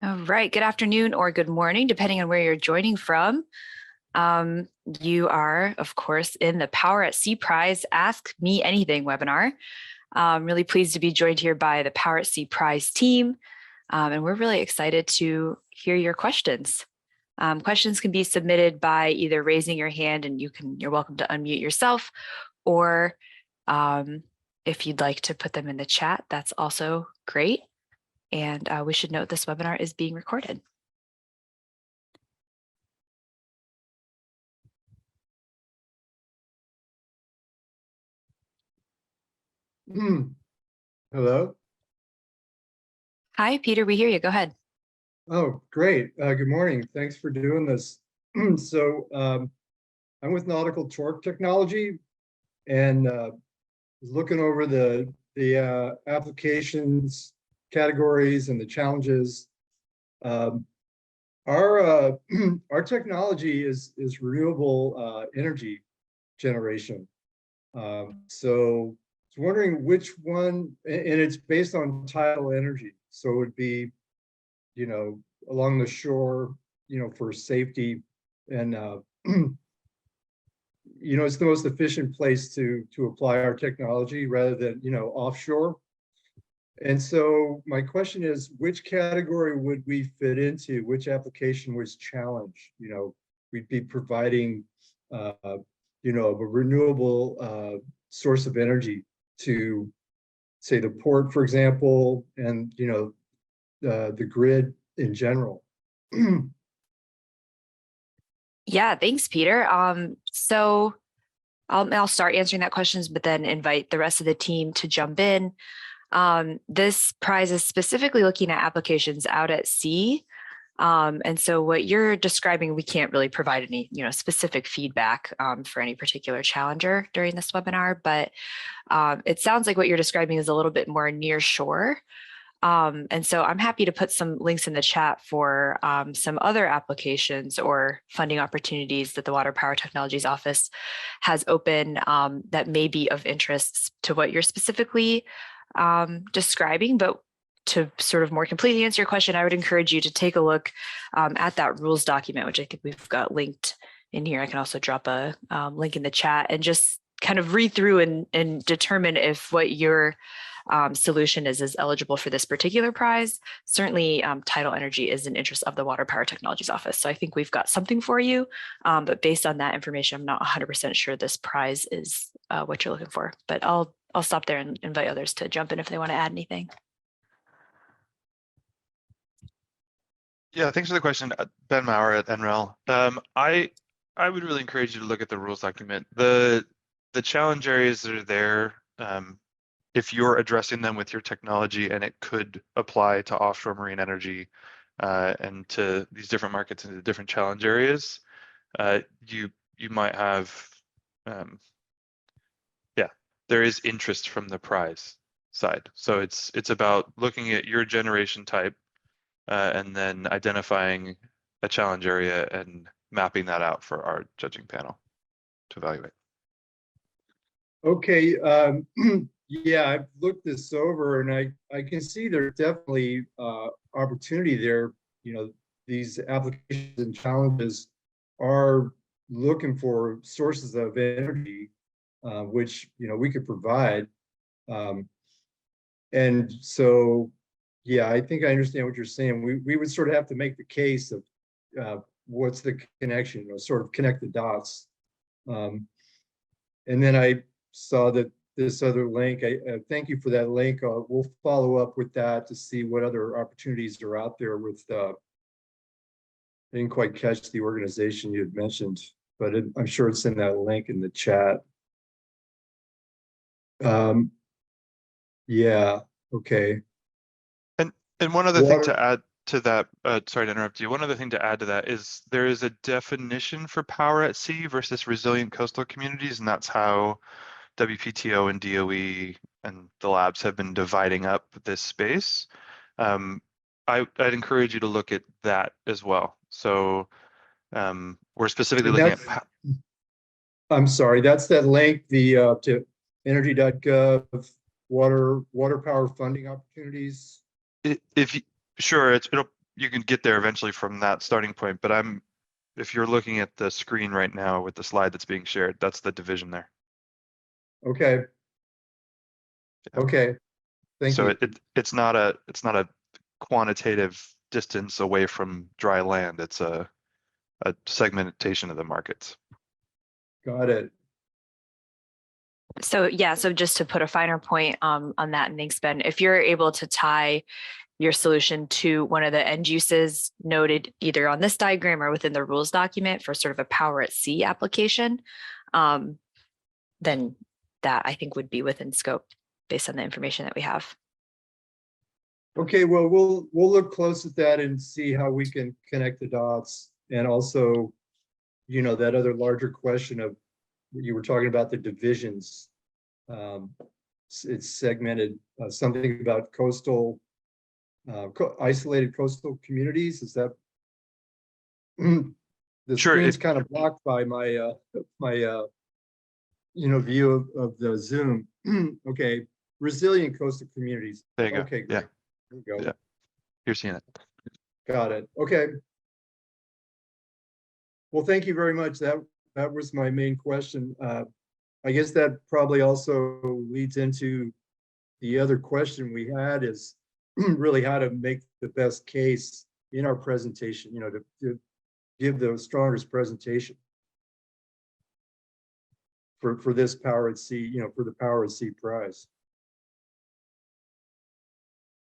All right. Good afternoon or good morning, depending on where you're joining from. You are, of course, in the Power at Sea Prize Ask Me Anything webinar. I'm really pleased to be joined here by the Power at Sea Prize team. And we're really excited to hear your questions. Questions can be submitted by either raising your hand and you're welcome to unmute yourself, or if you'd like to put them in the chat, that's also great. And we should note this webinar is being recorded. Hello. Hi, Peter, we hear you. Go ahead. Oh, great. Good morning. Thanks for doing this. I'm with Nautical Torque Technology and was looking over the applications, categories, and the challenges. Our our technology is renewable energy generation. So I was wondering which one, and it's based on tidal energy. So it would be, along the shore, for safety, and it's the most efficient place to apply our technology rather than offshore. And so my question is, which category would we fit into? Which application was challenged? We'd be providing a renewable source of energy to, say, the port, for example, and the grid in general. Yeah, thanks, Peter. So I'll start answering that questions, but then invite the rest of the team to jump in. This prize is specifically looking at applications out at sea. And so what you're describing, we can't really provide any, specific feedback for any particular challenger during this webinar, but it sounds like what you're describing is a little bit more near shore. And so I'm happy to put some links in the chat for some other applications or funding opportunities that the Water Power Technologies Office has open that may be of interest to what you're specifically describing. But to sort of more completely answer your question, I would encourage you to take a look at that rules document, which I think we've got linked in here. I can also drop a link in the chat and just kind of read through and determine if what your solution is eligible for this particular prize. Certainly, tidal energy is an interest of the Water Power Technologies Office. So I think we've got something for you. But based on that information, I'm not 100% sure this prize is what you're looking for. But I'll stop there and invite others to jump in if they want to add anything. Yeah, thanks for the question, Ben Maurer at NREL. I would really encourage you to look at the rules document. The challenge areas that are there, if you're addressing them with your technology and it could apply to offshore marine energy and to these different markets and the different challenge areas, you might have, there is interest from the prize side. So it's about looking at your generation type and then identifying a challenge area and mapping that out for our judging panel to evaluate. Okay, yeah, I've looked this over and I can see there's definitely opportunity there. These applications and challenges are looking for sources of energy, which, we could provide. And so, yeah, I think I understand what you're saying. We would sort of have to make the case of what's the connection, sort of connect the dots. And then I saw that this other link, I thank you for that link. We'll follow up with that to see what other opportunities are out there with, I didn't quite catch the organization you had mentioned, but I'm sure it's in that link in the chat. Yeah, okay. And one other thing to add to that, sorry to interrupt you. One other thing to add to that is there is a definition for power at sea versus resilient coastal communities, and that's how WPTO and DOE and the labs have been dividing up this space. I'd encourage you to look at that as well. So we're specifically looking at. I'm sorry, that's that link, the to energy.gov water power funding opportunities. Sure, you can get there eventually from that starting point, but if you're looking at the screen right now with the slide that's being shared, that's the division there. Okay. Yeah. Okay, thank So you. it's not a quantitative distance away from dry land. It's a segmentation of the markets. Got it. So yeah, so just to put a finer point on that, and thanks, Ben, if you're able to tie your solution to one of the end uses noted either on this diagram or within the rules document for sort of a power at sea application, then that I think would be within scope based on the information that we have. Okay, well, we'll look close at that and see how we can connect the dots. And also, you know, that other larger question of, you were talking about the divisions. It's segmented, something about coastal, isolated coastal communities. Is that? The Sure, screen's kind of blocked by my, you know, view of the Zoom. Okay, resilient coastal communities. There you go. Okay, Yeah. great. There you go. Yeah. You're seeing it. Got it. Okay. Well, thank you very much. That was my main question. I guess that probably also leads into the other question we had is really how to make the best case in our presentation, you know, to give the strongest presentation for this Power at Sea, you know, for the Power at Sea prize.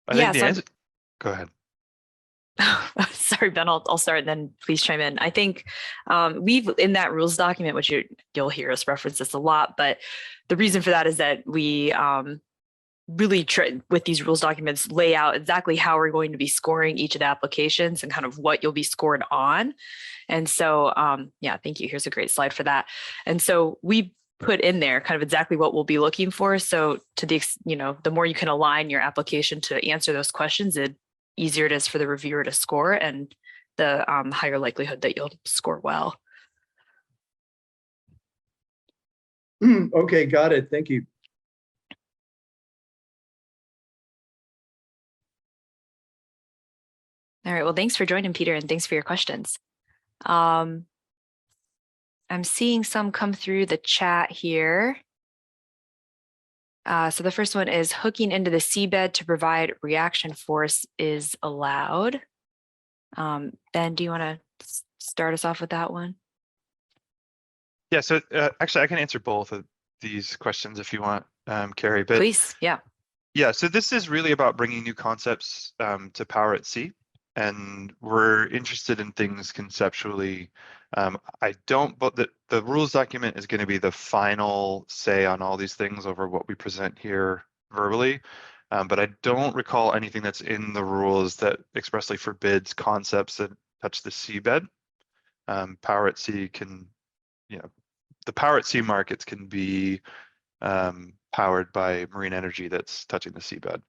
I think the answer. Go ahead. Sorry, Ben, I'll start, then please chime in. I think we've in that rules document, which you'll hear us reference this a lot, but the reason for that is that we really with these rules documents lay out exactly how we're going to be scoring each of the applications and kind of what you'll be scored on. And so, yeah, thank you. Here's a great slide for that. And so we put in there kind of exactly what we'll be looking for. So to the, you know, the more you can align your application to answer those questions, the easier it is for the reviewer to score, and the higher likelihood that you'll score well. Okay, got it. Thank you. All right, well, thanks for joining, Peter, and thanks for your questions. I'm seeing some come through the chat here. So the first one is hooking into the seabed to provide reaction force is allowed. Ben, do you want to start us off with that one? Yeah, so actually I can answer both of these questions if you want, Carrie. But please, yeah. Yeah, so this is really about bringing new concepts to Power at Sea. And we're interested in things conceptually. I don't, but the rules document is going to be the final say on all these things over what we present here verbally. But I don't recall anything that's in the rules that expressly forbids concepts that touch the seabed. Power at Sea can, you know, the Power at Sea markets can be powered by marine energy that's touching the seabed.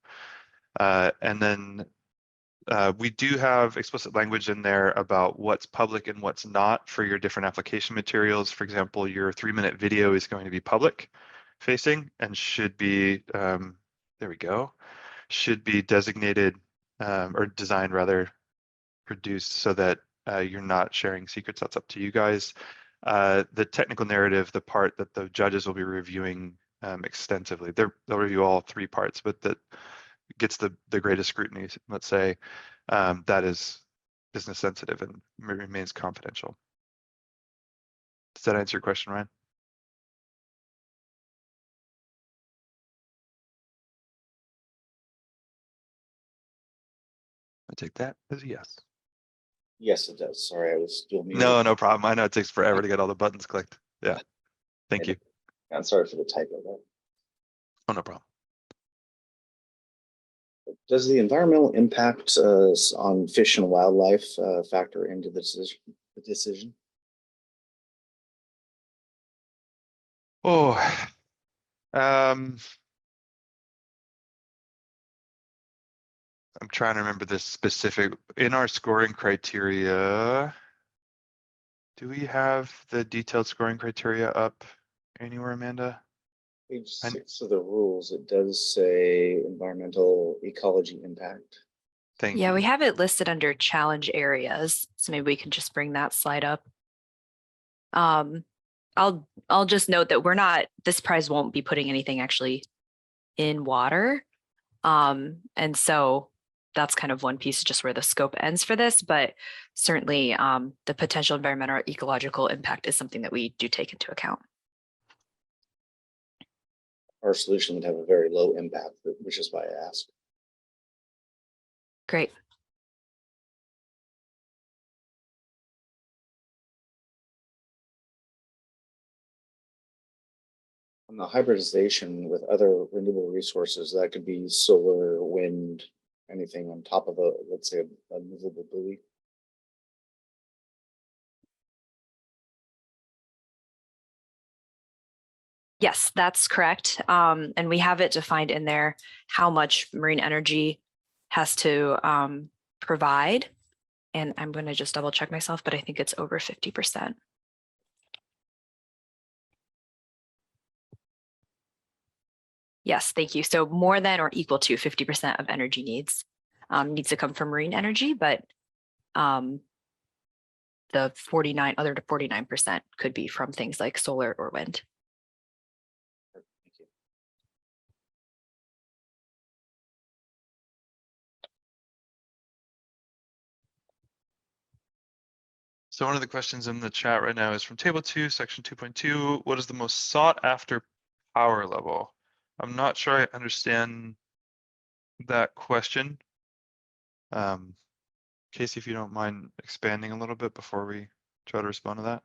And then we do have explicit language in there about what's public and what's not for your different application materials. For example, your 3-minute video is going to be public facing and should be, there we go, should be designated or designed rather, produced so that you're not sharing secrets. That's up to you guys. The technical narrative, the part that the judges will be reviewing extensively, they'll review all 3 parts, but that gets the greatest scrutiny, let's say, that is business sensitive and remains confidential. Does that answer your question, Ryan? I take that as a yes. Yes, it does. Sorry, I was still muted. No problem. I know it takes forever to get all the buttons clicked. Yeah. Thank you. I'm sorry for the typo there. Oh, no problem. Does the environmental impact on fish and wildlife factor into the decision? Oh, I'm trying to remember this specific in our scoring criteria. Do we have the detailed scoring criteria up anywhere, Amanda? Page 6 of the rules, it does say environmental ecology impact. Thank Yeah, you. we have it listed under challenge areas, so maybe we can just bring that slide up. I'll just note that this prize won't be putting anything actually in water. And so that's kind of one piece, just where the scope ends for this, but certainly the potential environmental or ecological impact is something that we do take into account. Our solution would have a very low impact, which is why I asked. Great. On the hybridization with other renewable resources, that could be solar, wind, anything on top of let's say, a movable buoy. Yes, that's correct. And we have it defined in there how much marine energy has to provide. And I'm going to just double check myself, but I think it's over 50%. Yes, thank you. So more than or equal to 50% of energy needs to come from marine energy, but the 49% could be from things like solar or wind. Thank you. So one of the questions in the chat right now is from table 2, section 2.2. What is the most sought after power level? I'm not sure I understand that question. Casey, if you don't mind expanding a little bit before we try to respond to that.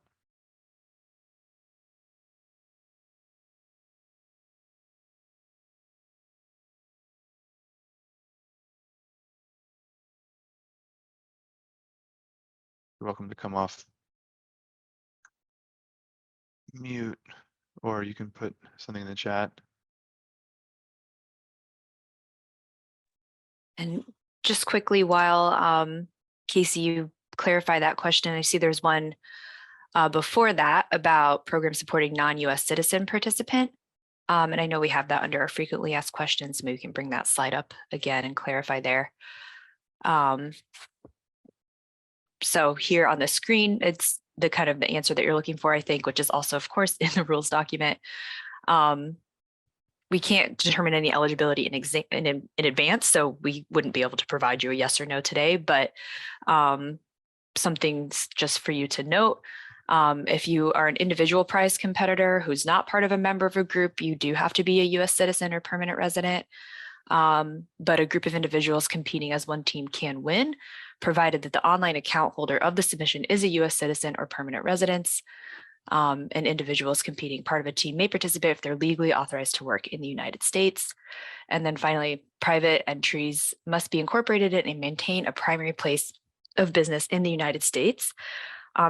You're welcome to come off mute, or you can put something in the chat. And just quickly, while Casey, you clarify that question, I see there's one before that about programs supporting non-US citizen participant. And I know we have that under our frequently asked questions. Maybe we can bring that slide up again and clarify there. So here on the screen, it's the kind of the answer that you're looking for, I think, which is also, of course, in the rules document. We can't determine any eligibility in advance, so we wouldn't be able to provide you a yes or no today, but something just for you to note. If you are an individual prize competitor who's not part of a member of a group, you do have to be a US citizen or permanent resident. But a group of individuals competing as one team can win, provided that the online account holder of the submission is a US citizen or permanent resident. And individuals competing part of a team may participate if they're legally authorized to work in the United States. And then finally, private entries must be incorporated in and maintain a primary place of business in the United States.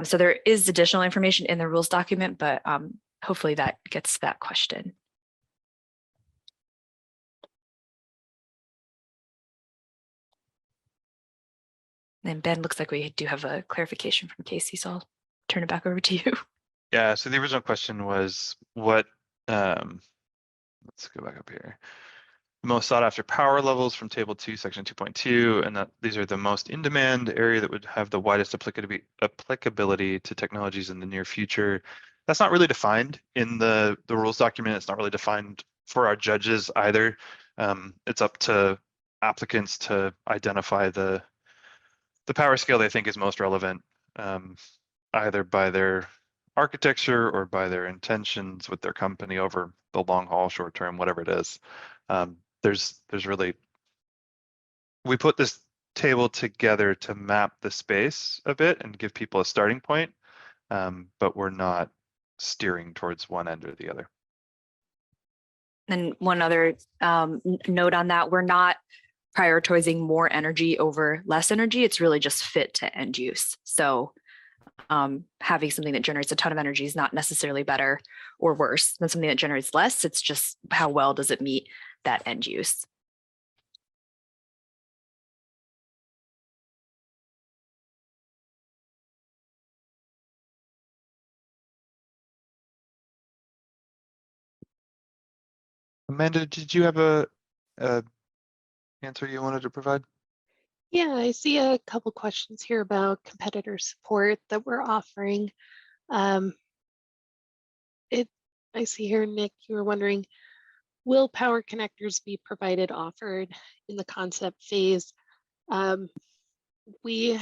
So there is additional information in the rules document, but hopefully that gets to that question. And Ben, looks like we do have a clarification from Casey, so I'll turn it back over to you. Yeah, so the original question was what, let's go back up here. The most sought after power levels from table 2, section 2.2, and that these are the most in demand area that would have the widest applicability to technologies in the near future. That's not really defined in the rules document. It's not really defined for our judges either. It's up to applicants to identify the power scale they think is most relevant, either by their architecture or by their intentions with their company over the long haul, short term, whatever it is. There's really, we put this table together to map the space a bit and give people a starting point, but we're not steering towards one end or the other. And one other note on that, we're not prioritizing more energy over less energy. It's really just fit to end use. So having something that generates a ton of energy is not necessarily better or worse than something that generates less. It's just how well does it meet that end use. Amanda, did you have a answer you wanted to provide? Yeah, I see a couple questions here about competitor support that we're offering. Um, I see here, Nick, you were wondering, will power connectors be provided, offered in the concept phase? We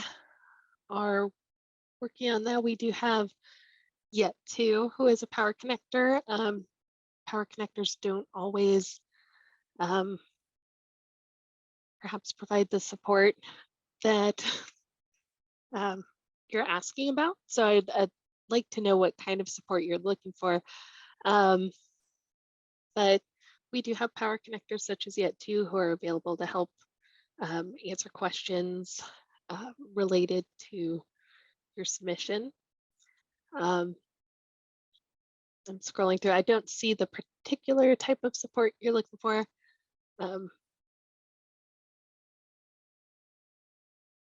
are working on that. We do have Yet2, who is a power connector. Power connectors don't always perhaps provide the support that you're asking about. So I'd like to know what kind of support you're looking for. But we do have power connectors such as Yet2 who are available to help answer questions related to your submission. I'm scrolling through. I don't see the particular type of support you're looking for.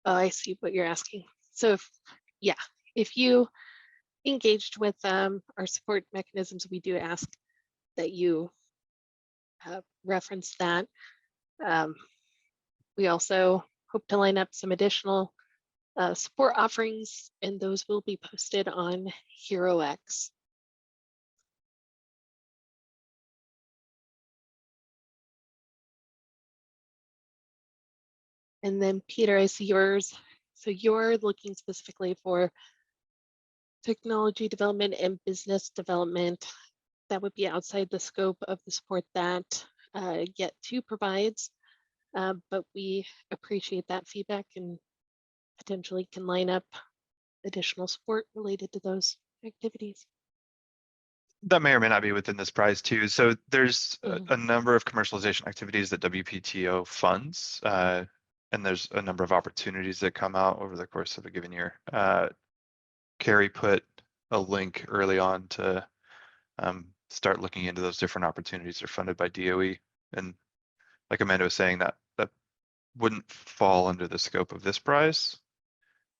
Oh, I see what you're asking. So if you engaged with our support mechanisms, we do ask that you reference that. We also hope to line up some additional support offerings, and those will be posted on HeroX. And then Peter, I see yours. So you're looking specifically for technology development and business development. That would be outside the scope of the support that Yet2 provides. But we appreciate that feedback and potentially can line up additional support related to those activities. That may or may not be within this prize too. So there's a number of commercialization activities that WPTO funds, and there's a number of opportunities that come out over the course of a given year. Carrie put a link early on to start looking into those different opportunities that are funded by DOE. And like Amanda was saying, that wouldn't fall under the scope of this prize,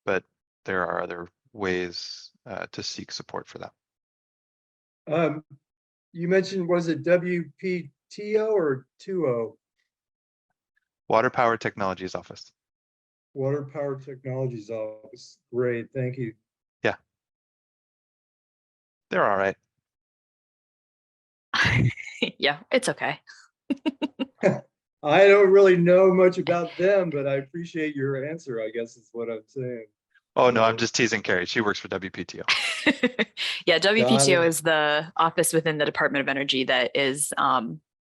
but there are other ways to seek support for that. You mentioned, was it WPTO or 2O? Water Power Technologies Office. Water Power Technologies Office. Great, thank you. Yeah. They're all right. Yeah, it's okay. I don't really know much about them, but I appreciate your answer, I guess is what I'm saying. Oh no, I'm just teasing Carrie. She works for WPTO. Yeah, WPTO it. is the office within the Department of Energy that is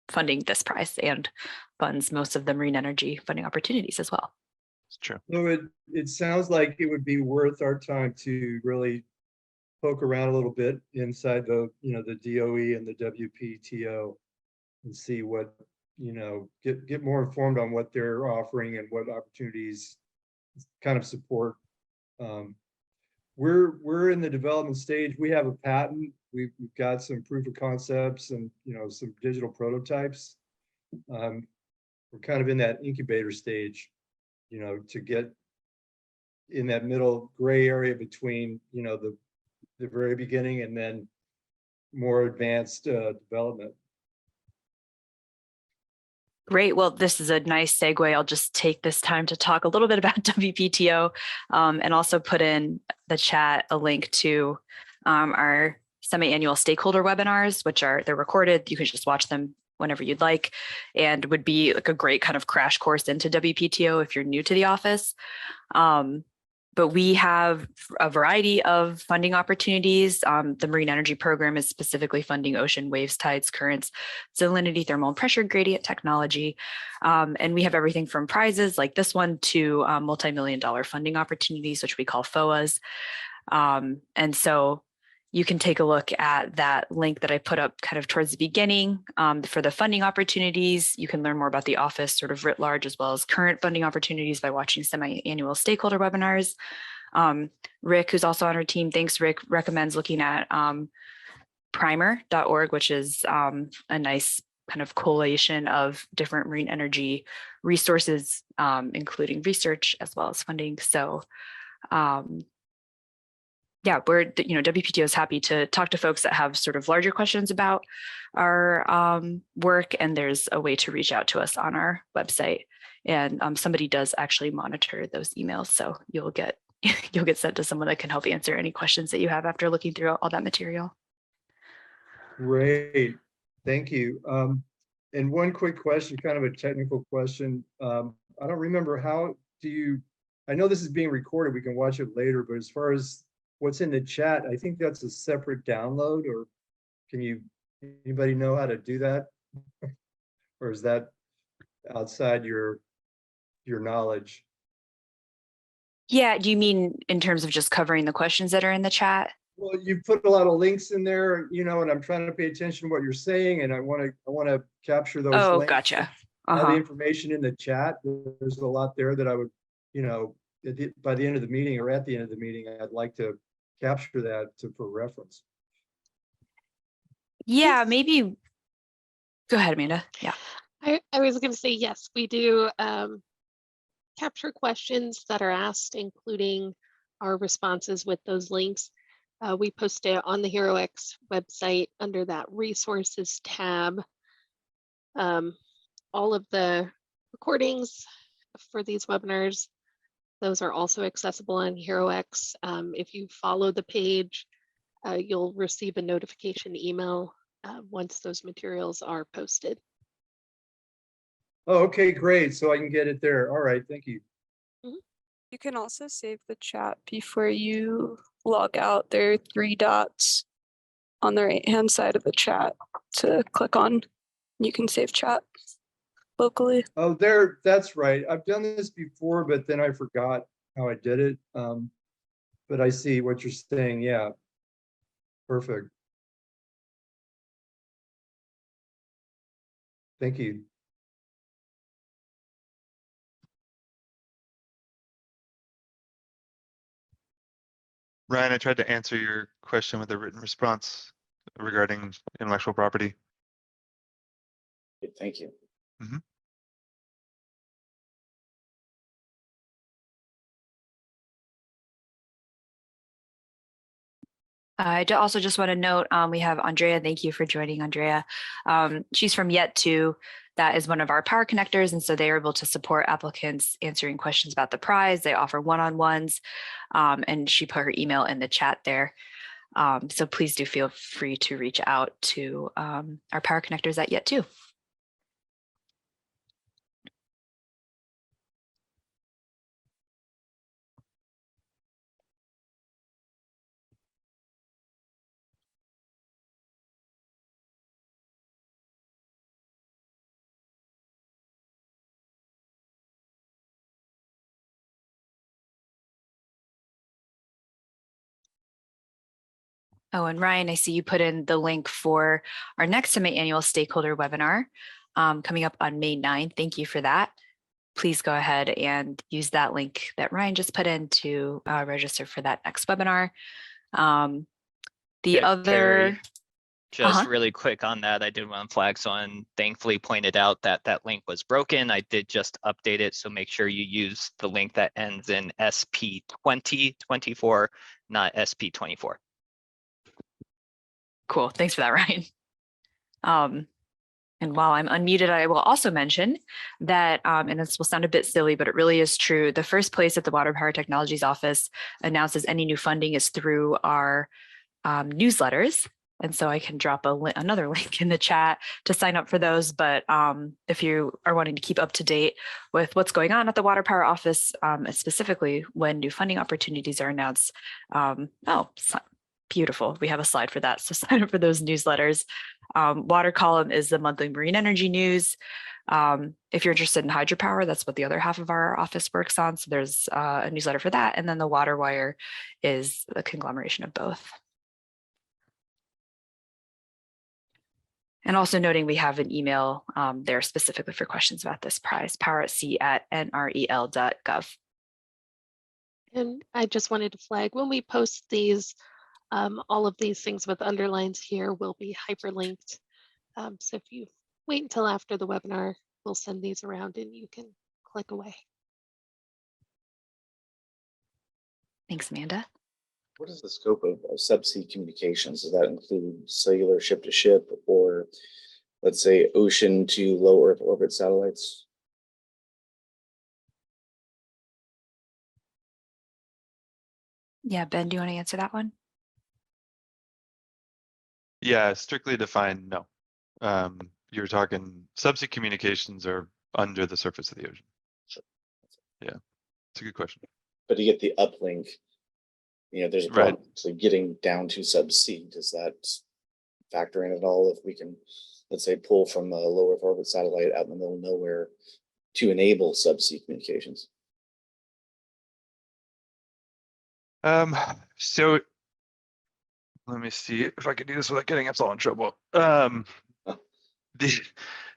funding this prize and funds most of the marine energy funding opportunities as well. It's true. So it sounds like it would be worth our time to really poke around a little bit inside the DOE and the WPTO and see what, get more informed on what they're offering and what opportunities kind of support. We're in the development stage. We have a patent. We've got some proof of concepts and some digital prototypes. We're kind of in that incubator stage, to get in that middle gray area between the very beginning and then more advanced development. Great. Well, this is a nice segue. I'll just take this time to talk a little bit about WPTO and also put in the chat a link to our semi-annual stakeholder webinars, which they're recorded. You can just watch them whenever you'd like, and would be like a great kind of crash course into WPTO if you're new to the office. But we have a variety of funding opportunities. The Marine Energy Program is specifically funding ocean waves, tides, currents, salinity, thermal and pressure gradient technology. And we have everything from prizes like this one to multi-million-dollar funding opportunities, which we call FOAs. And so you can take a look at that link that I put up kind of towards the beginning for the funding opportunities. You can learn more about the office sort of writ large, as well as current funding opportunities by watching semi-annual stakeholder webinars. Rick, who's also on our team, thanks, Rick, recommends looking at primer.org, which is a nice kind of collation of different marine energy resources, including research as well as funding. So yeah, WPTO is happy to talk to folks that have sort of larger questions about our work, and there's a way to reach out to us on our website And somebody does actually monitor those emails. So you'll get you'll get sent to someone that can help answer any questions that you have after looking through all that material. Great, thank you. And one quick question, kind of a technical question. I don't remember, how do you, I know this is being recorded, we can watch it later, but as far as what's in the chat, I think that's a separate download, or anybody know how to do that? Or is that outside your knowledge? Yeah, do you mean in terms of just covering the questions that are in the chat? Well, you put a lot of links in there, you know, and I'm trying to pay attention to what you're saying, and I want to capture those Oh, links. gotcha. All the information in the chat, there's a lot there that I would, you know, by the end of the meeting or at the end of the meeting, I'd like to capture that for reference. Yeah, maybe. Go ahead, Amanda. Yeah. I was going to say, yes, we do capture questions that are asked, including our responses with those links. We post it on the HeroX website under that resources tab. All of the recordings for these webinars, those are also accessible on HeroX. If you follow the page, you'll receive a notification email once those materials are posted. Oh, okay, great. So I can get it there. All right, thank you. You can also save the chat before you log out. There are 3 dots on the right-hand side of the chat to click on. You can save chat locally. Oh, that's right. I've done this before, but then I forgot how I did it. But I see what you're saying. Yeah, perfect. Thank you. Ryan, I tried to answer your question with a written response regarding intellectual property. Thank you. I also just want to note, we have Andrea. Thank you for joining, Andrea. She's from Yet2. That is one of our power connectors. And so they are able to support applicants answering questions about the prize. They offer one-on-ones, and she put her email in the chat there. So please do feel free to reach out to our power connectors at Yet2. Oh, and Ryan, I see you put in the link for our next semi-annual stakeholder webinar coming up on May 9th. Thank you for that. Please go ahead and use that link that Ryan just put in to register for that next webinar. The other, Carrie, just really quick on that, I did want to flag someone thankfully pointed out that that link was broken. I did just update it, so make sure you use the link that ends in SP2024, not SP24. Cool, thanks for that, Ryan. And while I'm unmuted, I will also mention that, and this will sound a bit silly, but it really is true. The first place that the Water Power Technologies Office announces any new funding is through our newsletters. And so I can drop another link in the chat to sign up for those. But if you are wanting to keep up to date with what's going on at the Water Power Office, specifically when new funding opportunities are announced, beautiful. We have a slide for that. So sign up for those newsletters. Water Column is the monthly marine energy news. If you're interested in hydropower, that's what the other half of our office works on. So there's a newsletter for that. And then the Water Wire is a conglomeration of both. And also noting we have an email there specifically for questions about this prize, power@sea@nrel.gov. And I just wanted to flag, when we post these, all of these things with underlines here will be hyperlinked. So if you wait until after the webinar, we'll send these around and you can click away. Thanks, Amanda. What is the scope of subsea communications? Does that include cellular ship to ship, or let's say ocean to low Earth orbit satellites? Yeah, Ben, do you want to answer that one? Yeah, strictly defined, no. You're talking subsea communications are under the surface of the ocean. Sure. Yeah, it's a good question. But to get the uplink, there's a Right. problem. So getting down to subsea, does that factor in at all? If we can, let's say, pull from a low Earth orbit satellite out in the middle of nowhere to enable subsea communications? So let me see if I can do this without getting us all in trouble.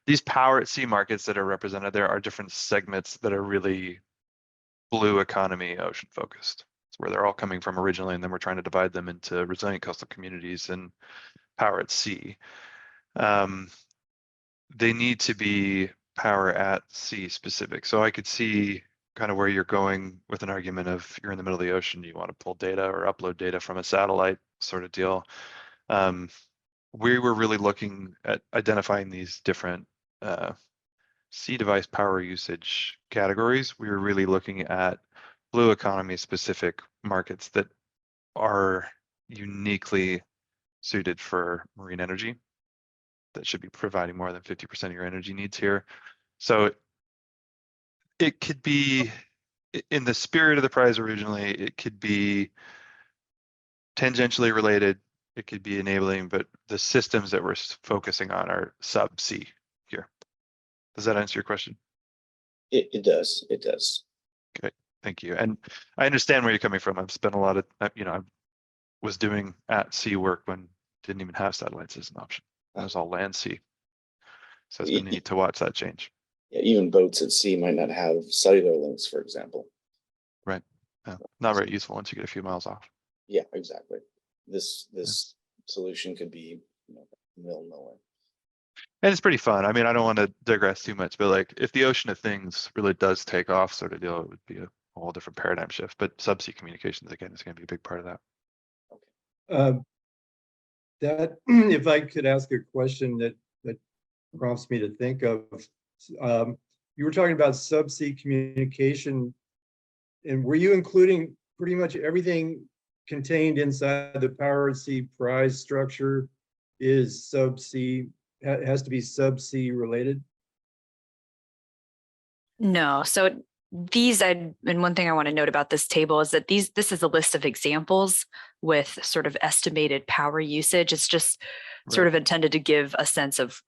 These power at sea markets that are represented there are different segments that are really blue economy, ocean focused. It's where they're all coming from originally, and then we're trying to divide them into resilient coastal communities and power at sea. They need to be power at sea specific. So I could see kind of where you're going with an argument of you're in the middle of the ocean, you want to pull data or upload data from a satellite sort of deal. We were really looking at identifying these different sea device power usage categories. We were really looking at blue economy specific markets that are uniquely suited for marine energy that should be providing more than 50% of your energy needs here. So it could be, in the spirit of the prize originally, it could be tangentially related, it could be enabling, but the systems that we're focusing on are subsea here. Does that answer your question? It does. It does. Okay, thank you. And I understand where you're coming from. I've spent a lot of, I was doing at sea work when didn't even have satellites as an option. It was all land sea. So it's been neat to watch that change. Yeah, even boats at sea might not have cellular links, for example. Right. Not very useful once you get a few miles off. Yeah, exactly. This solution could be in the middle of nowhere. And it's pretty fun. I mean, I don't want to digress too much, but like if the Ocean of Things really does take off sort of deal, it would be a whole different paradigm shift. But subsea communications, again, is going to be a big part of that. That, if I could ask a question that prompts me to think of, you were talking about subsea communication, and were you including pretty much everything contained inside the power at sea prize structure is subsea, has to be subsea related? No. So these, and one thing I want to note about this table is that this is a list of examples with sort of estimated power usage. It's just sort of intended to give a sense of,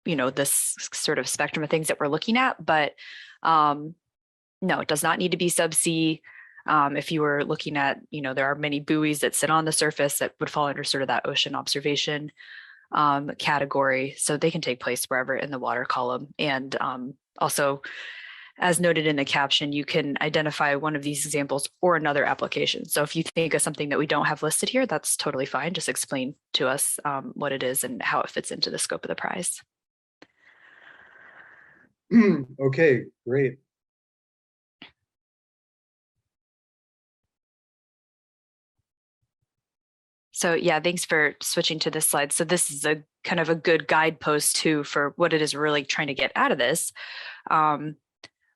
this sort of spectrum of things that we're looking at. But no, it does not need to be subsea. If you were looking at, there are many buoys that sit on the surface that would fall under sort of that ocean observation category. So they can take place wherever in the water column. And also, as noted in the caption, you can identify one of these examples or another application. So if you think of something that we don't have listed here, that's totally fine. Just explain to us what it is and how it fits into the scope of the prize. Okay, great. So yeah, thanks for switching to this slide. So this is a kind of a good guidepost too for what it is we're really trying to get out of this,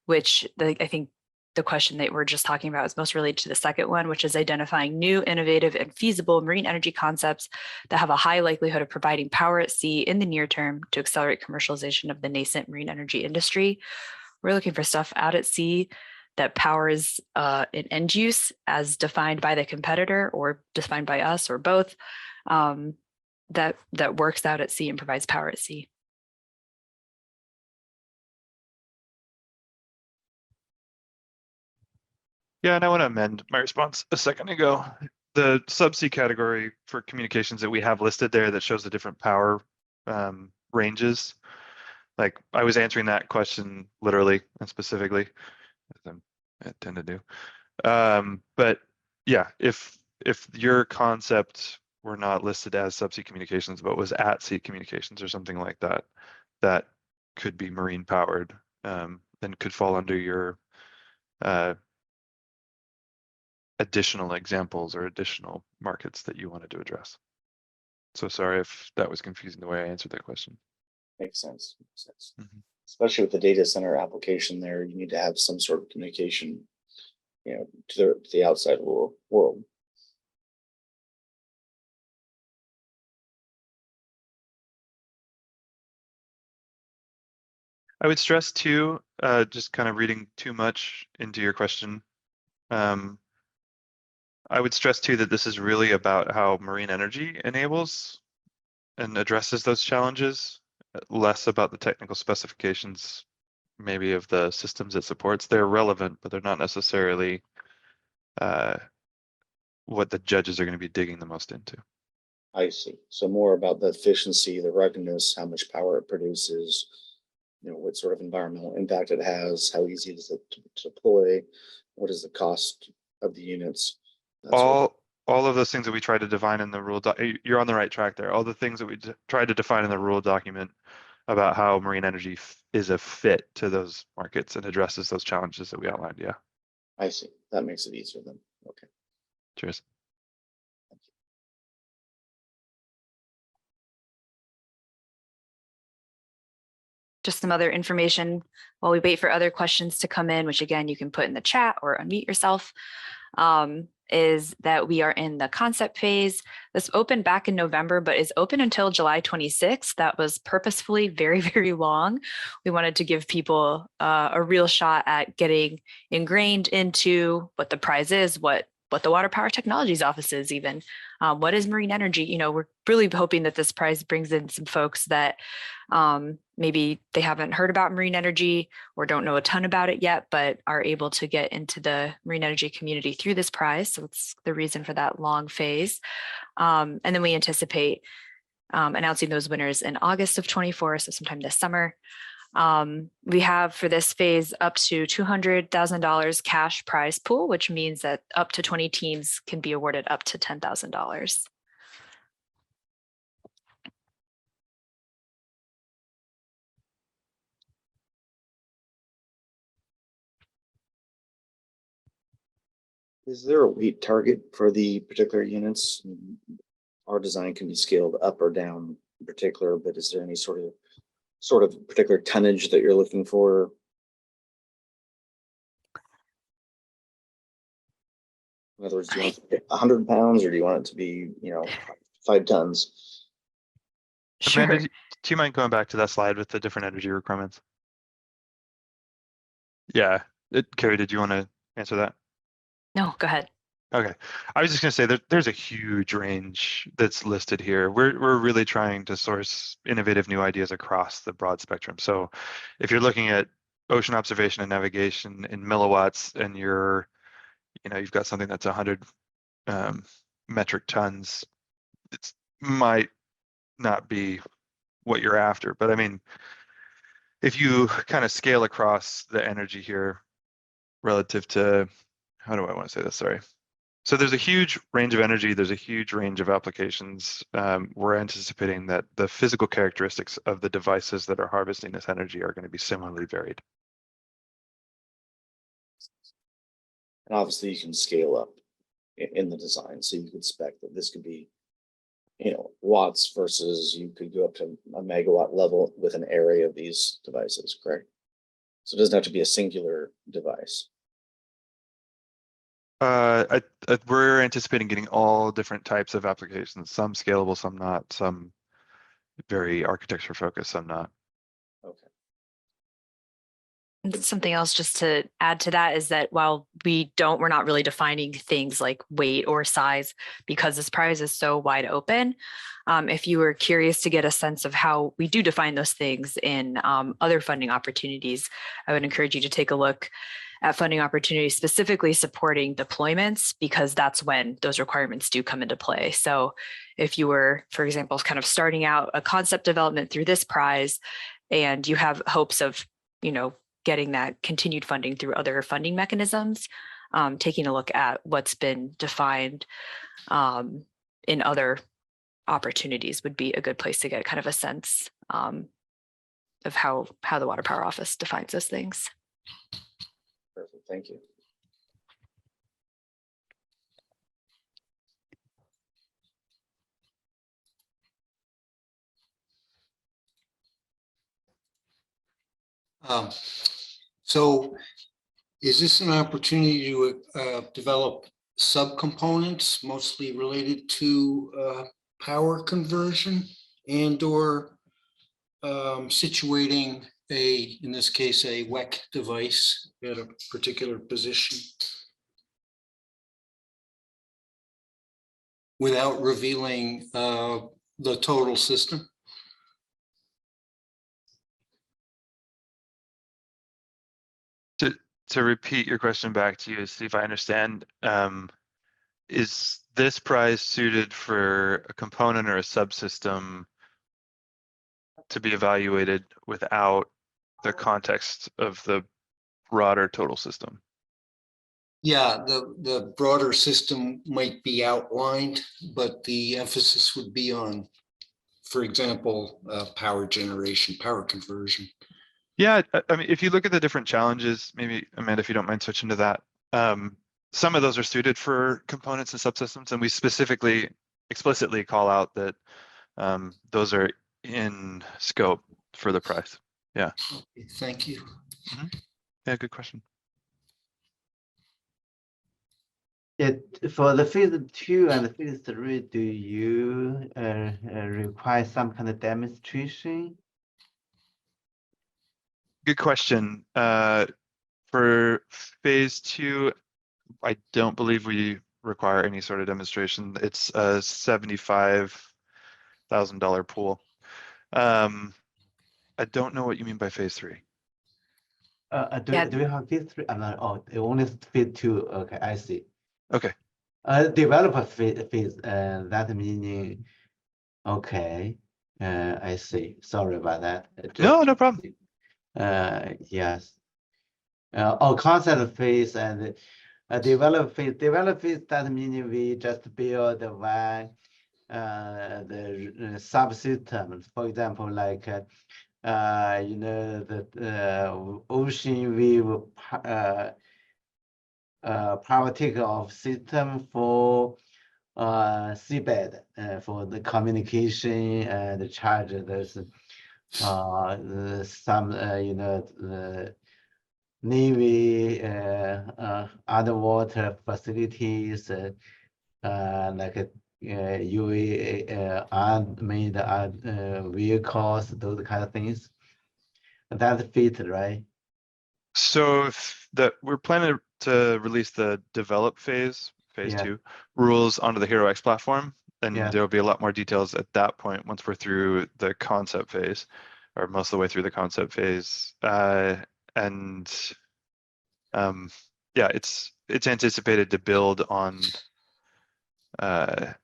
which I think the question that we're just talking about is most related to the second one, which is identifying new, innovative, and feasible marine energy concepts that have a high likelihood of providing power at sea in the near term to accelerate commercialization of the nascent marine energy industry. We're looking for stuff out at sea that powers an end use as defined by the competitor or defined by us or both, that works out at sea and provides power at sea. Yeah, and I want to amend my response a second ago. The subsea category for communications that we have listed there that shows the different power ranges. Like I was answering that question literally and specifically, as I tend to do. But yeah, if your concept were not listed as subsea communications, but was at sea communications or something like that, that could be marine powered, then could fall under your additional examples or additional markets that you wanted to address. So sorry if that was confusing the way I answered that question. Makes sense. Makes sense. Mm-hmm. Especially with the data center application there, you need to have some sort of communication, to the outside world. I would stress too, just kind of reading too much into your question. I would stress too that this is really about how marine energy enables and addresses those challenges, less about the technical specifications, maybe of the systems it supports. They're relevant, but they're not necessarily what the judges are going to be digging the most into. I see. So more about the efficiency, the ruggedness, how much power it produces, what sort of environmental impact it has, how easy it is to deploy, what is the cost of the units. All of those things that we try to define in the rule, you're on the right track there. All the things that we tried to define in the rule document about how marine energy is a fit to those markets and addresses those challenges that we outlined. Yeah. I see. That makes it easier then. Okay. Cheers. Just some other information while we wait for other questions to come in, which again, you can put in the chat or unmute yourself, is that we are in the concept phase. This opened back in November, but is open until July 26th. That was purposefully very, very long. We wanted to give people a real shot at getting ingrained into what the prize is, what the Water Power Technologies Office is even. What is marine energy? We're really hoping that this prize brings in some folks that maybe they haven't heard about marine energy or don't know a ton about it yet, but are able to get into the marine energy community through this prize. So it's the reason for that long phase. And then we anticipate announcing those winners in August of 24, so sometime this summer. We have for this phase up to $200,000 cash prize pool, which means that up to 20 teams can be awarded up to $10,000. Is there a weight target for the particular units? Our design can be scaled up or down in particular, but is there any sort of particular tonnage that you're looking for? In other words, do you want it to be 100 pounds or do you want it to be, 5 tons? Sure. Amanda, do you mind going back to that slide with the different energy requirements? Yeah, Carrie, did you want to answer that? No, go ahead. Okay, I was just going to say that there's a huge range that's listed here. We're really trying to source innovative new ideas across the broad spectrum. So if you're looking at ocean observation and navigation in milliwatts and you've got something that's 100 metric tons, it might not be what you're after. But I mean, if you kind of scale across the energy here relative to, how do I want to say this? Sorry. So there's a huge range of energy. There's a huge range of applications. We're anticipating that the physical characteristics of the devices that are harvesting this energy are going to be similarly varied. And obviously you can scale up in the design. So you could spec that this could be, watts versus you could go up to a megawatt level with an array of these devices, correct? So it doesn't have to be a singular device. We're anticipating getting all different types of applications, some scalable, some not, some very architecture focused, some not. Okay. And something else just to add to that is that while we're not really defining things like weight or size because this prize is so wide open. If you were curious to get a sense of how we do define those things in other funding opportunities, I would encourage you to take a look at funding opportunities specifically supporting deployments, because that's when those requirements do come into play. So if you were, for example, kind of starting out a concept development through this prize and you have hopes of, getting that continued funding through other funding mechanisms, taking a look at what's been defined in other opportunities would be a good place to get kind of a sense of how the Water Power Office defines those things. Perfect. Thank you. So is this an opportunity to develop subcomponents mostly related to power conversion and or situating in this case, a WEC device at a particular position without revealing the total system? To repeat your question back to you, see if I understand, is this prize suited for a component or a subsystem to be evaluated without the context of the broader total system? Yeah, the broader system might be outlined, but the emphasis would be on, for example, power generation, power conversion. Yeah, I mean, if you look at the different challenges, maybe Amanda, if you don't mind switching to that, some of those are suited for components and subsystems, and we specifically, explicitly call out that those are in scope for the price. Yeah. Okay, thank you. Yeah, good question. For the phase 2 and phase 3, do you require some kind of demonstration? Good question. For phase 2, I don't believe we require any sort of demonstration. It's a $75,000 pool. I don't know what you mean by phase 3. Yeah. Do we have phase 3? Oh, only phase 2. Okay, I see. Okay. Developer phase, that meaning, okay, I see. Sorry about that. No problem. Yes. Concept phase and develop phase. Develop phase, that meaning we just build one the subsystem. For example, like the ocean wave power takeoff system for seabed for the communication and charge. There's some the Navy underwater facilities like UA unmanned vehicles, those kind of things. That fit, right? So we're planning to release the develop phase Yeah. 2 rules onto the Hero X platform, and Yeah. there'll be a lot more details at that point once we're through the concept phase, or most of the way through the concept phase. Yeah, it's anticipated to build on the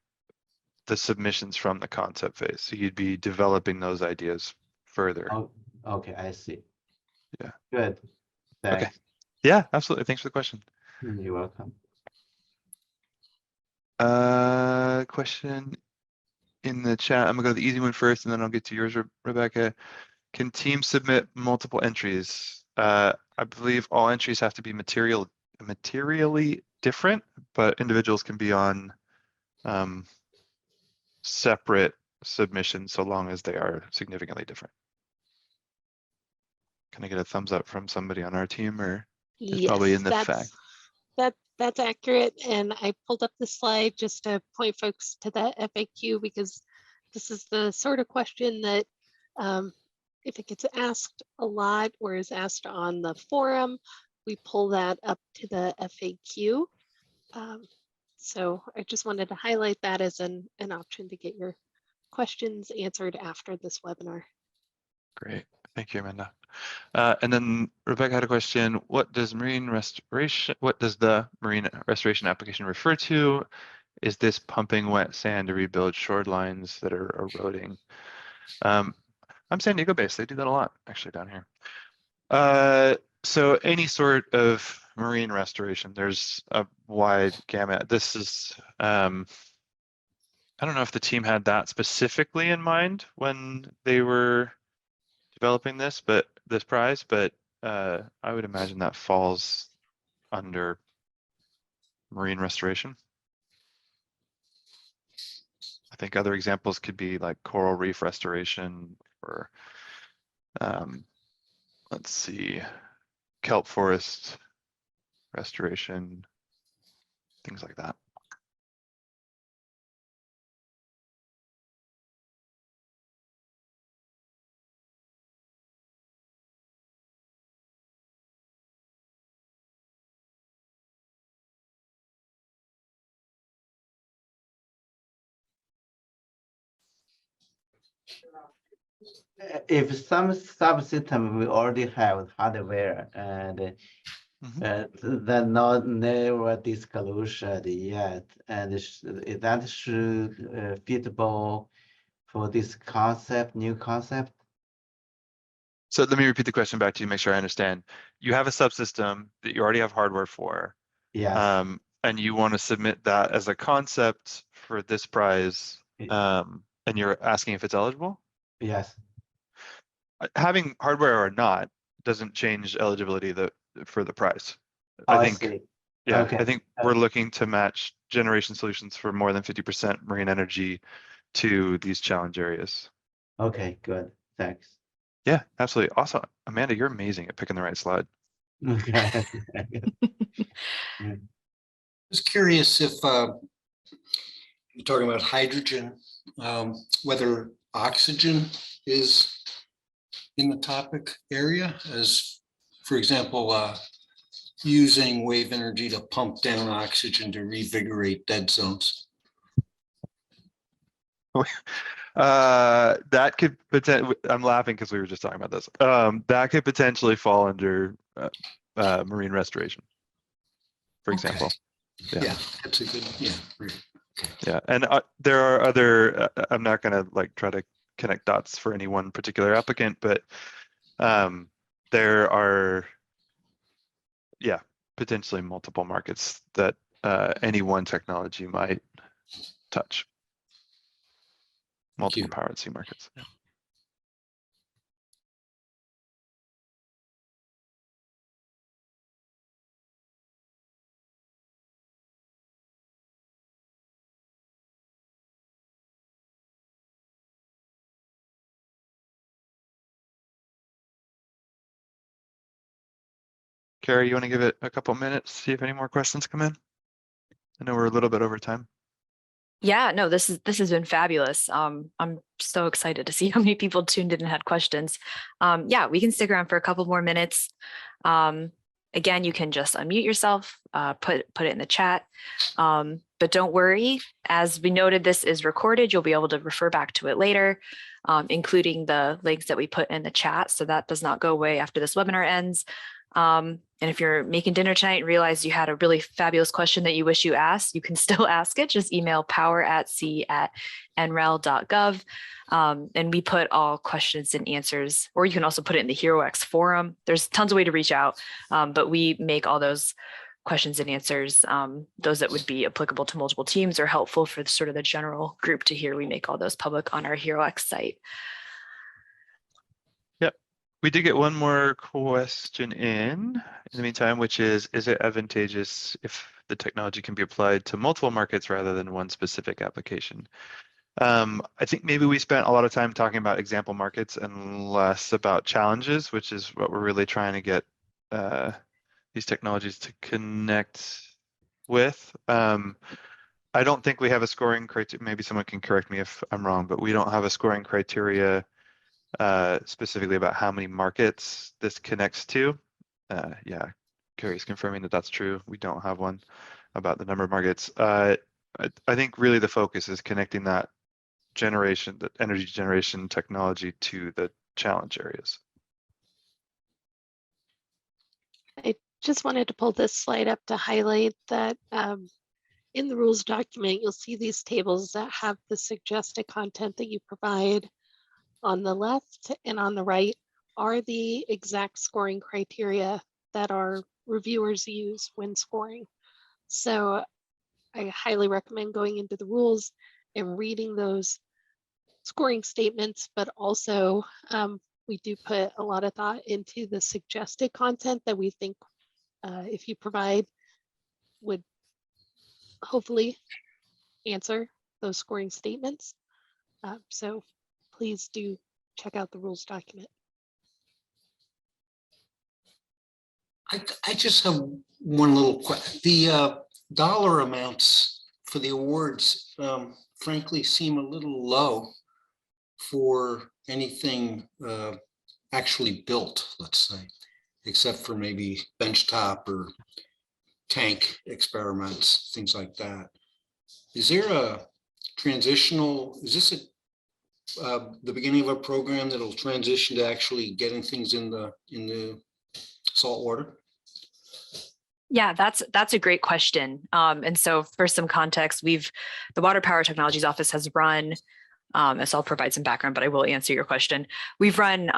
submissions from the concept phase. So you'd be developing those ideas further. Oh, okay, I see. Yeah. Good. Okay. Thanks. Yeah, absolutely. Thanks for the question. You're welcome. Question in the chat. I'm gonna go to the easy one first, and then I'll get to yours, Rebecca. Can teams submit multiple entries? I believe all entries have to be materially different, but individuals can be on separate submissions so long as they are significantly different. Can I get a thumbs up from somebody on our team, or it's probably in the fact? That's accurate. And I pulled up the slide just to point folks to that FAQ, because this is the sort of question that if it gets asked a lot or is asked on the forum, we pull that up to the FAQ. So I just wanted to highlight that as an option to get your questions answered after this webinar. Great, thank you, Amanda. And then Rebecca had a question. What does the marine restoration application refer to? Is this pumping wet sand to rebuild shorelines that are eroding? I'm San Diego based. They do that a lot actually down here. So any sort of marine restoration, there's a wide gamut. This is, I don't know if the team had that specifically in mind when they were developing this prize, but I would imagine that falls under marine restoration. I think other examples could be like coral reef restoration, or let's see, kelp forest restoration, things like that. If some subsystem we already have hardware and that not never disclosure yet, and that should feasible for this concept, new concept. So let me repeat the question back to you, make sure I understand. You have a subsystem that you already have hardware for, Yes. and you want to submit that as a concept for this prize, and you're asking if it's eligible? Yes. Having hardware or not doesn't change eligibility for the prize. Oh, I I think, see. yeah, Okay. I think we're looking to match generation solutions for more than 50% marine energy to these challenge areas. Okay, good. Thanks. Yeah, absolutely. Awesome. Amanda, you're amazing at picking the right slide. Okay. was curious if you're talking about hydrogen, whether oxygen is in the topic area as, for example, using wave energy to pump down oxygen to revigorate dead zones. That could potentially, I'm laughing because we were just talking about this. That could potentially fall under marine restoration, for example. Yeah, that's a good, yeah. Right. Okay. Yeah, and there are other, I'm not gonna like try to connect dots for any one particular applicant, but there are, yeah, potentially multiple markets that any one technology might touch. Multiple power at sea markets. Yeah. Carrie, you want to give it a couple minutes, see if any more questions come in? I know we're a little bit over time. Yeah, no, this has been fabulous. I'm so excited to see how many people tuned in and had questions. Yeah, we can stick around for a couple more minutes. Again, you can just unmute yourself, put it in the chat. But don't worry, as we noted, this is recorded. You'll be able to refer back to it later, including the links that we put in the chat. So that does not go away after this webinar ends. And if you're making dinner tonight and realize you had a really fabulous question that you wish you asked, you can still ask it. Just email power@sea@nrel.gov. And we put all questions and answers, or you can also put it in the HeroX forum. There's tons of way to reach out, but we make all those questions and answers, those that would be applicable to multiple teams or helpful for sort of the general group to hear. We make all those public on our HeroX site. We did get one more question in the meantime, which is it advantageous if the technology can be applied to multiple markets rather than one specific application? I think maybe we spent a lot of time talking about example markets and less about challenges, which is what we're really trying to get these technologies to connect with. I don't think we have a scoring criteria. Maybe someone can correct me if I'm wrong, but we don't have a scoring criteria specifically about how many markets this connects to. Yeah, Carrie's confirming that that's true. We don't have one about the number of markets. I think really the focus is connecting that energy generation technology to the challenge areas. I just wanted to pull this slide up to highlight that in the rules document, you'll see these tables that have the suggested content that you provide. On the left and on the right are the exact scoring criteria that our reviewers use when scoring. So I highly recommend going into the rules and reading those scoring statements, but also we do put a lot of thought into the suggested content that we think if you provide would hopefully answer those scoring statements. So please do check out the rules document. I just have one little question. The dollar amounts for the awards, frankly, seem a little low for anything actually built, let's say, except for maybe benchtop or tank experiments, things like that. Is there a transitional, is this a the beginning of a program that'll transition to actually getting things in the salt water? Yeah, that's a great question. And so for some context, the Water Power Technologies Office has run, so I'll provide some background, but I will answer your question. We've run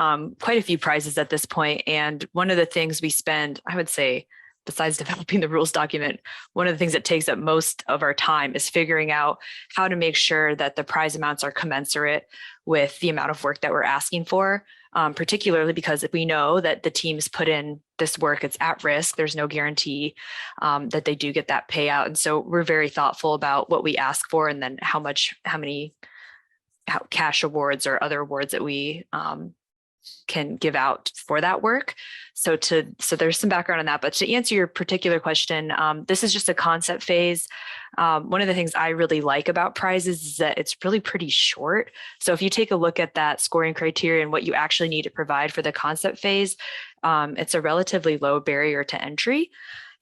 quite a few prizes at this point, and one of the things we spend, I would say, besides developing the rules document, one of the things that takes up most of our time is figuring out how to make sure that the prize amounts are commensurate with the amount of work that we're asking for. Particularly because we know that the teams put in this work, it's at risk. There's no guarantee that they do get that payout. And so we're very thoughtful about what we ask for and then how many cash awards or other awards that we can give out for that work. So there's some background on that, but to answer your particular question, this is just a concept phase. One of the things I really like about prizes is that it's really pretty short. So if you take a look at that scoring criteria and what you actually need to provide for the concept phase, it's a relatively low barrier to entry.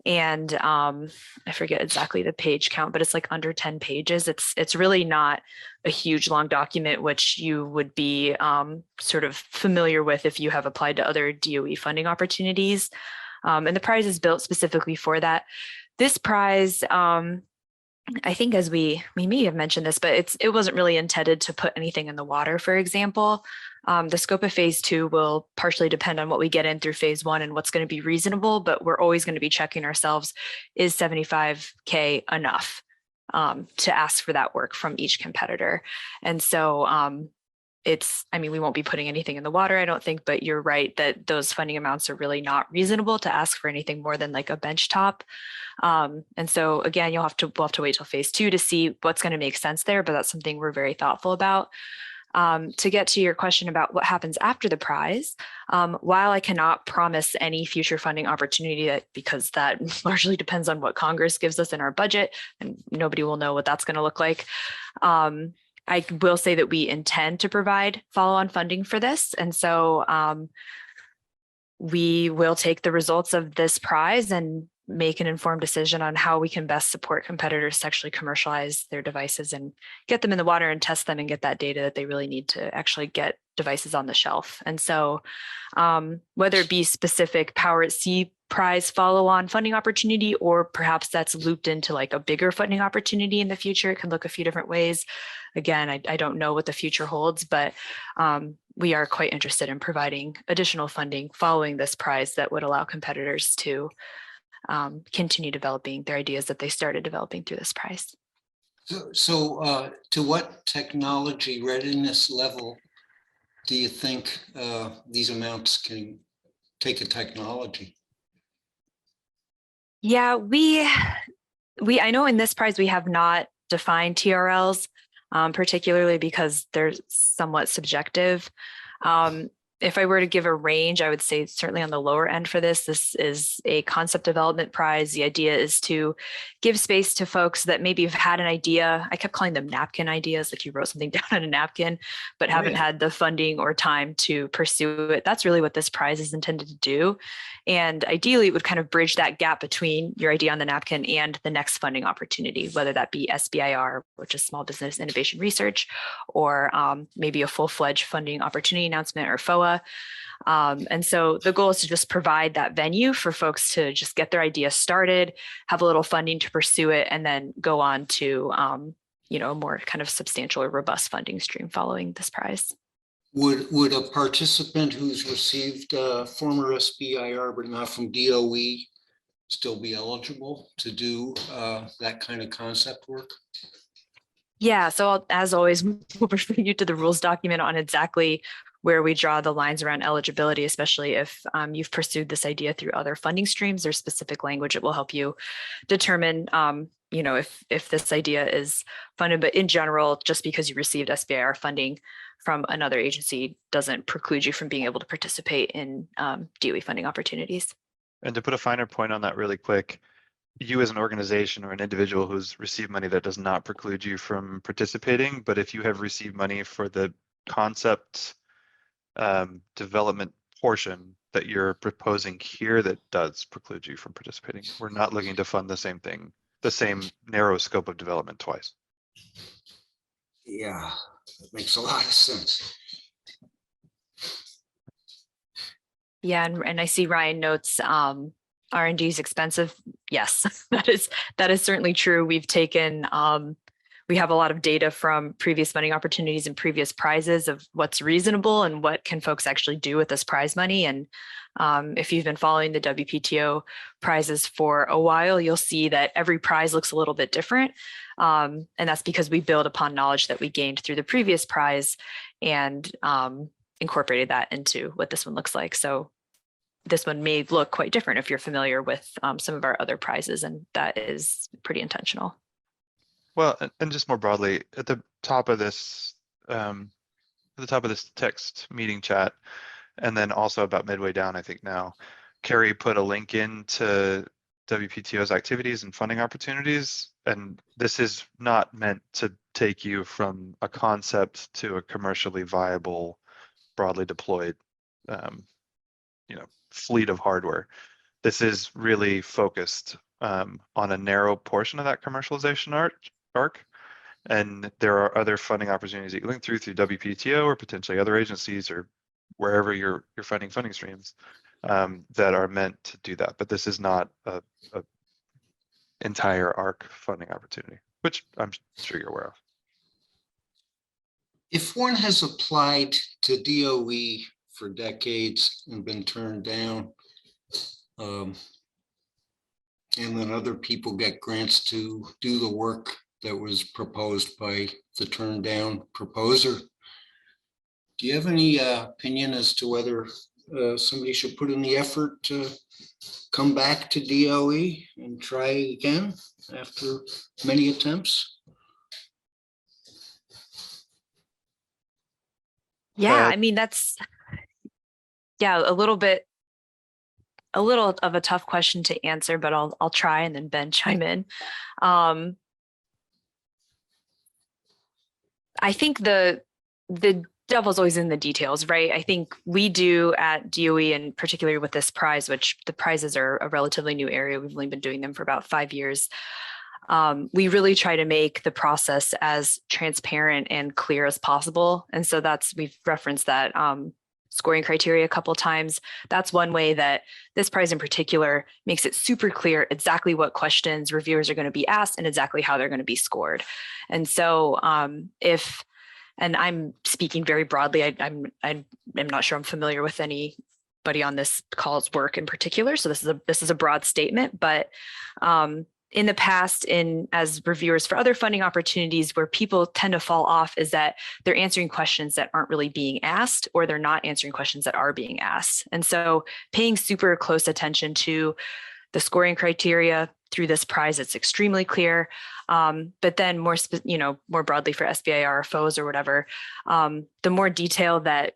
And I forget exactly the page count, but it's like under 10 pages. It's really not a huge long document, which you would be sort of familiar with if you have applied to other DOE funding opportunities. And the prize is built specifically for that. This prize, I think as we may have mentioned this, but it wasn't really intended to put anything in the water, for example. The scope of phase 2 will partially depend on what we get in through phase 1 and what's going to be reasonable, but we're always going to be checking ourselves, is $75K enough to ask for that work from each competitor? And so we won't be putting anything in the water, I don't think, but you're right that those funding amounts are really not reasonable to ask for anything more than like a bench top. And so again, we'll have to wait till phase 2 to see what's going to make sense there, but that's something we're very thoughtful about. To get to your question about what happens after the prize, while I cannot promise any future funding opportunity because that largely depends on what Congress gives us in our budget, and nobody will know what that's going to look like. I will say that we intend to provide follow-on funding for this. And so we will take the results of this prize and make an informed decision on how we can best support competitors to actually commercialize their devices and get them in the water and test them and get that data that they really need to actually get devices on the shelf. And so whether it be specific Power at Sea prize follow-on funding opportunity, or perhaps that's looped into like a bigger funding opportunity in the future, it can look a few different ways. Again, I don't know what the future holds, but we are quite interested in providing additional funding following this prize that would allow competitors to continue developing their ideas that they started developing through this prize. So to what technology readiness level do you think these amounts can take a technology? Yeah, I know in this prize we have not defined TRLs, particularly because they're somewhat subjective. If I were to give a range, I would say certainly on the lower end for this is a concept development prize. The idea is to give space to folks that maybe have had an idea. I kept calling them napkin ideas, like you wrote something down on a napkin, but haven't had the funding or time to pursue it. That's really what this prize is intended to do. And ideally, it would kind of bridge that gap between your idea on the napkin and the next funding opportunity, whether that be SBIR, which is Small Business Innovation Research, or maybe a full-fledged funding opportunity announcement, or FOA. And so the goal is to just provide that venue for folks to just get their idea started, have a little funding to pursue it, and then go on to a more kind of substantial or robust funding stream following this prize. Would a participant who's received former SBIR but not from DOE still be eligible to do that kind of concept work? Yeah, so as always, we'll refer you to the rules document on exactly where we draw the lines around eligibility, especially if you've pursued this idea through other funding streams. There's specific language that will help you determine if this idea is funded. But in general, just because you received SBIR funding from another agency doesn't preclude you from being able to participate in DOE funding opportunities. And to put a finer point on that really quick, you as an organization or an individual who's received money, that does not preclude you from participating. But if you have received money for the concept development portion that you're proposing here, that does preclude you from participating. We're not looking to fund the same thing, the same narrow scope of development twice. Yeah, that makes a lot of sense. Yeah, and I see Ryan notes R&D is expensive. Yes, that is certainly true. We've taken we have a lot of data from previous funding opportunities and previous prizes of what's reasonable and what can folks actually do with this prize money. And if you've been following the WPTO prizes for a while, you'll see that every prize looks a little bit different. And that's because we build upon knowledge that we gained through the previous prize and incorporated that into what this one looks like. So this one may look quite different if you're familiar with some of our other prizes, and that is pretty intentional. Well, and just more broadly, at the top of this text meeting chat, and then also about midway down, I think now, Carrie put a link into WPTO's activities and funding opportunities. And this is not meant to take you from a concept to a commercially viable, broadly deployed, fleet of hardware. This is really focused on a narrow portion of that commercialization arc. And there are other funding opportunities that you link through WPTO or potentially other agencies or wherever you're finding funding streams that are meant to do that. But this is not a entire ARC funding opportunity, which I'm sure you're aware of. If one has applied to DOE for decades and been turned down, and then other people get grants to do the work that was proposed by the turned down proposer, do you have any opinion as to whether somebody should put in the effort to come back to DOE and try again after many attempts? Yeah, I mean, that's, yeah, a little of a tough question to answer, but I'll try, and then Ben chime in. I think the devil's always in the details, right? I think we do at DOE, and particularly with this prize, which the prizes are a relatively new area. We've only been doing them for about 5 years. We really try to make the process as transparent and clear as possible. And so we've referenced that scoring criteria a couple of times. That's one way that this prize in particular makes it super clear exactly what questions reviewers are going to be asked and exactly how they're going to be scored. And so and I'm speaking very broadly, I'm not sure I'm familiar with anybody on this call's work in particular. So this is a broad statement, but in the past, as reviewers for other funding opportunities, where people tend to fall off is that they're answering questions that aren't really being asked, or they're not answering questions that are being asked. And so paying super close attention to the scoring criteria through this prize, it's extremely clear. But then more broadly for SBIR or FOS or whatever, the more detail that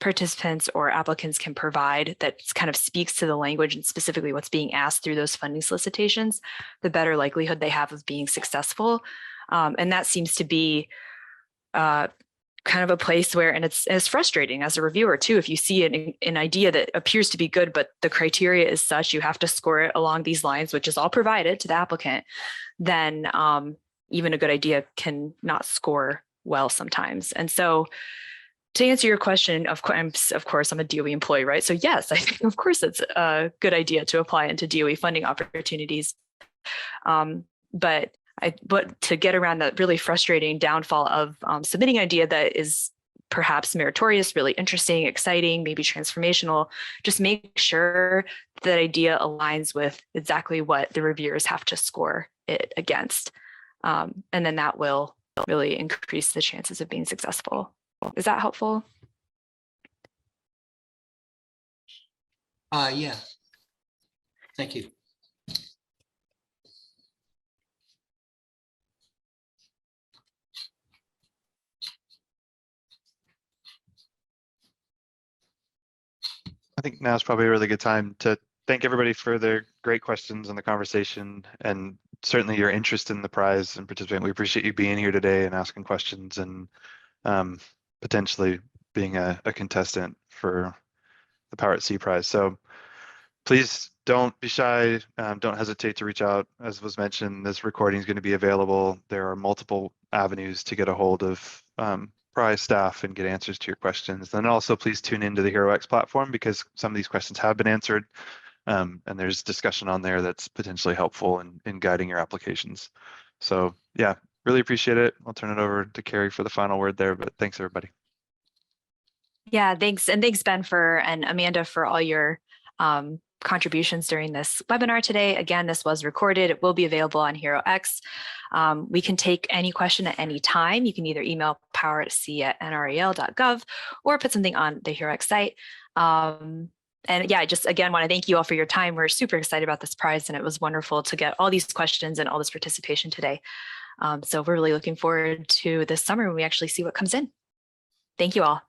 participants or applicants can provide that kind of speaks to the language and specifically what's being asked through those funding solicitations, the better likelihood they have of being successful. And that seems to be kind of a place where, and it's frustrating as a reviewer too, if you see an idea that appears to be good, but the criteria is such, you have to score it along these lines, which is all provided to the applicant, then even a good idea can not score well sometimes. And so to answer your question, of course, I'm a DOE employee, right? So yes, I think of course it's a good idea to apply into DOE funding opportunities. But to get around that really frustrating downfall of submitting an idea that is perhaps meritorious, really interesting, exciting, maybe transformational, just make sure that idea aligns with exactly what the reviewers have to score it against. And then that will really increase the chances of being successful. Is that helpful? Yeah. Thank you. I think now is probably a really good time to thank everybody for their great questions and the conversation, and certainly your interest in the prize and participating. We appreciate you being here today and asking questions and potentially being a contestant for the Power at Sea prize. So please don't be shy. Don't hesitate to reach out. As was mentioned, this recording is going to be available. There are multiple avenues to get a hold of Prize staff and get answers to your questions. Then also please tune into the HeroX platform because some of these questions have been answered. And there's discussion on there that's potentially helpful in guiding your applications. So yeah, really appreciate it. I'll turn it over to Carrie for the final word there, but thanks everybody. Yeah, thanks. And thanks, Ben, and Amanda for all your contributions during this webinar today. Again, this was recorded. It will be available on HeroX. We can take any question at any time. You can either email power@c@nrel.gov or put something on the HeroX site. And yeah, I just again want to thank you all for your time. We're super excited about this prize, and it was wonderful to get all these questions and all this participation today. So we're really looking forward to this summer when we actually see what comes in. Thank you all.